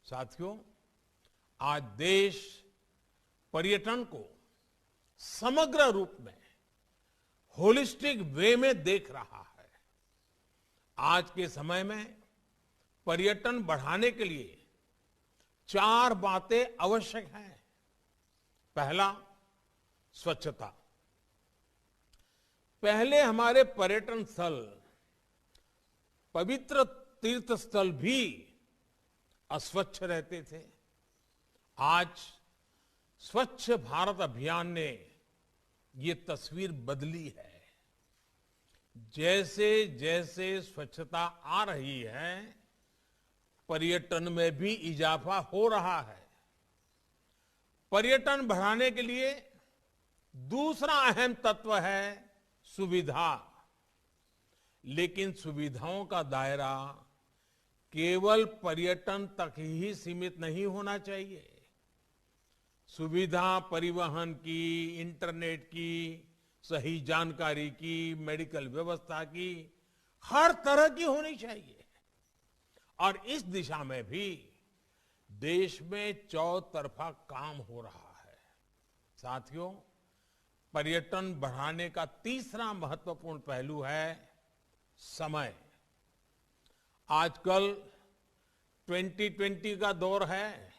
साथियों, आज देश पर्यटन को समग्र रूप में होलिस्टिक वे में देख रहा है। आज के समय में पर्यटन बढ़ाने के लिए 4 बातें आवश्यक हैं। पहला, स्वच्छता। पहले हमारे पर्यटन स्थल, पवित्र तीर्थ स्थल भी अस्वच्छ रहते थे। आज स्वच्छ भारत अभियान ने ये तस्वीर बदली है। जैसे जैसे स्वच्छता आ रही है, पर्यटन में भी इजाफा हो रहा है। पर्यटन बढ़ाने के लिए दूसरा अहम तत्व है सुविधा। लेकिन सुविधाओं का दायरा केवल पर्यटन तक ही सीमित नहीं होना चाहिए। सुविधा परिवहन की, इंटरनेट की, सही जानकारी की, मेडिकल व्यवस्था की, हर तरह की होनी चाहिए। और इस दिशा में भी देश में चौतरफा काम हो रहा है। साथियों, पर्यटन बढ़ाने का तीसरा महत्वपूर्ण पहलू है समय। आजकल 2020 का दौर है।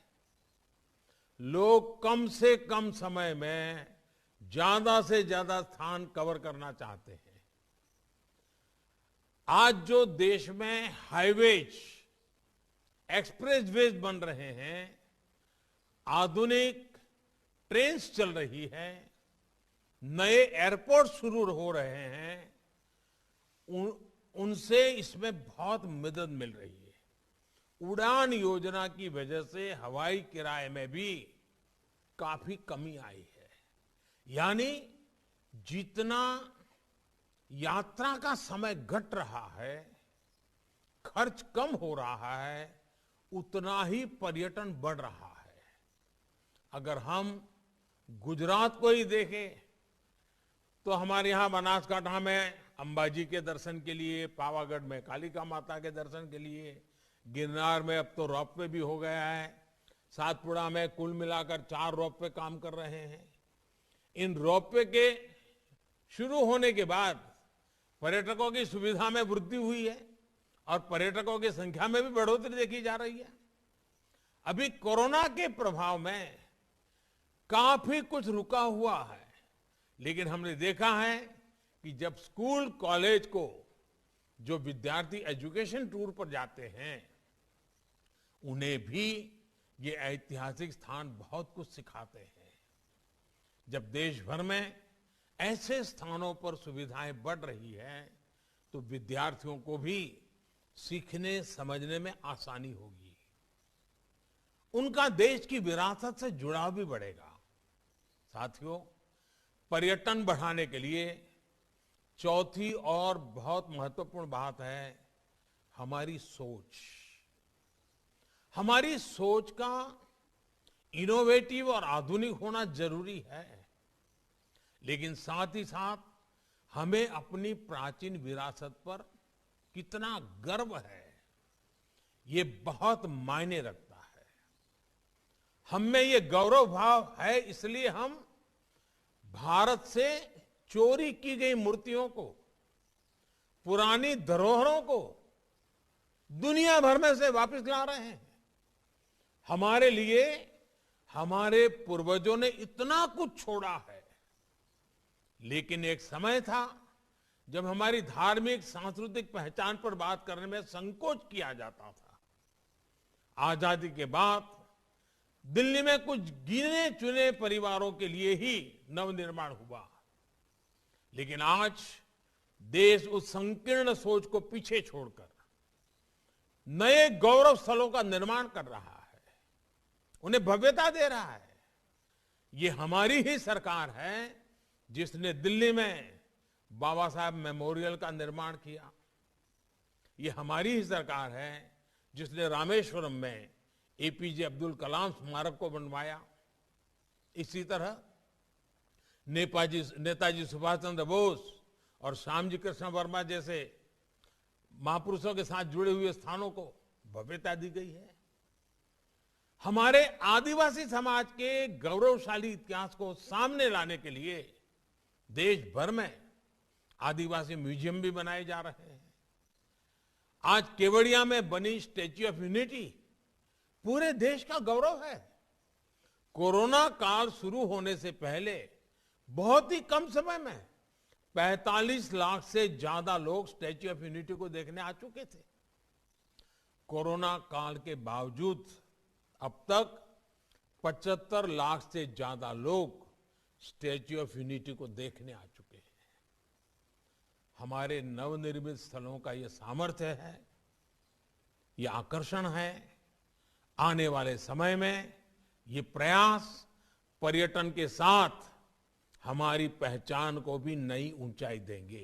लोग कम से कम समय में ज्यादा से ज्यादा स्थान कवर करना चाहते हैं। आज जो देश में हाईवेज, एक्सप्रेसवेज बन रहे हैं, आधुनिक ट्रेन्स चल रही है, नए एयरपोर्ट शुरू हो रहे हैं, उनसे इसमें बहुत मदद मिल रही है। उड़ान योजना की वजह से हवाई किराए में भी काफी कमी आई है। यानी जितना यात्रा का समय घट रहा है, खर्च कम हो रहा है, उतना ही पर्यटन बढ़ रहा है। अगर हम गुजरात को ही देखें तो हमारे यहां बनासकांठा में अंबाजी के दर्शन के लिए, पावागढ़ में कालिका माता के दर्शन के लिए, गिरनार में अब तो रोपवे भी हो गया है, सातपुड़ा में कुल मिलाकर 4 रोपवे काम कर रहे हैं। इन रोपवे के शुरू होने के बाद पर्यटकों की सुविधा में वृद्धि हुई है और पर्यटकों की संख्या में भी बढ़ोतरी देखी जा रही है। अभी कोरोना के प्रभाव में काफी कुछ रुका हुआ है, लेकिन हमने देखा है कि जब स्कूल कॉलेज को जो विद्यार्थी एजुकेशन टूर पर जाते हैं, उन्हें भी ये ऐतिहासिक स्थान बहुत कुछ सिखाते हैं। जब देश भर में ऐसे स्थानों पर सुविधाएं बढ़ रही है, तो विद्यार्थियों को भी सीखने समझने में आसानी होगी। उनका देश की विरासत से जुड़ाव भी बढ़ेगा। साथियों, पर्यटन बढ़ाने के लिए चौथी और बहुत महत्वपूर्ण बात है हमारी सोच। हमारी सोच का इनोवेटिव और आधुनिक होना जरूरी है, लेकिन साथ ही साथ हमें अपनी प्राचीन विरासत पर कितना गर्व है, ये बहुत मायने रखता है। हम में ये गौरव भाव है, इसलिए हम भारत से चोरी की गई मूर्तियों को, पुरानी धरोहरों को दुनिया भर में से वापस ला रहे हैं। हमारे लिए हमारे पूर्वजों ने इतना कुछ छोड़ा है, लेकिन एक समय था जब हमारी धार्मिक सांस्कृतिक पहचान पर बात करने में संकोच किया जाता था। आजादी के बाद दिल्ली में कुछ गिने चुने परिवारों के लिए ही नवनिर्माण हुआ, लेकिन आज देश उस संकीर्ण सोच को पीछे छोड़कर नए गौरव स्थलों का निर्माण कर रहा है, उन्हें भव्यता दे रहा है। ये हमारी ही सरकार है जिसने दिल्ली में बाबा साहब मेमोरियल का निर्माण किया। ये हमारी ही सरकार है जिसने रामेश्वरम में एपीजे अब्दुल कलाम स्मारक को बनवाया। इसी तरह नेताजी सुभाष चंद्र बोस और श्यामजी कृष्ण वर्मा जैसे महापुरुषों के साथ जुड़े हुए स्थानों को भव्यता दी गई है। हमारे आदिवासी समाज के गौरवशाली इतिहास को सामने लाने के लिए देश भर में आदिवासी म्यूजियम भी बनाए जा रहे हैं। आज केवड़िया में बनी स्टैच्यू ऑफ यूनिटी पूरे देश का गौरव है। कोरोना काल शुरू होने से पहले बहुत ही कम समय में 45 लाख से ज्यादा लोग स्टैच्यू ऑफ यूनिटी को देखने आ चुके थे। कोरोना काल के बावजूद अब तक 75 लाख से ज्यादा लोग स्टैच्यू ऑफ यूनिटी को देखने आ चुके हैं। हमारे नवनिर्मित स्थलों का ये सामर्थ्य है, ये आकर्षण है। आने वाले समय में ये प्रयास पर्यटन के साथ हमारी पहचान को भी नई ऊंचाई देंगे।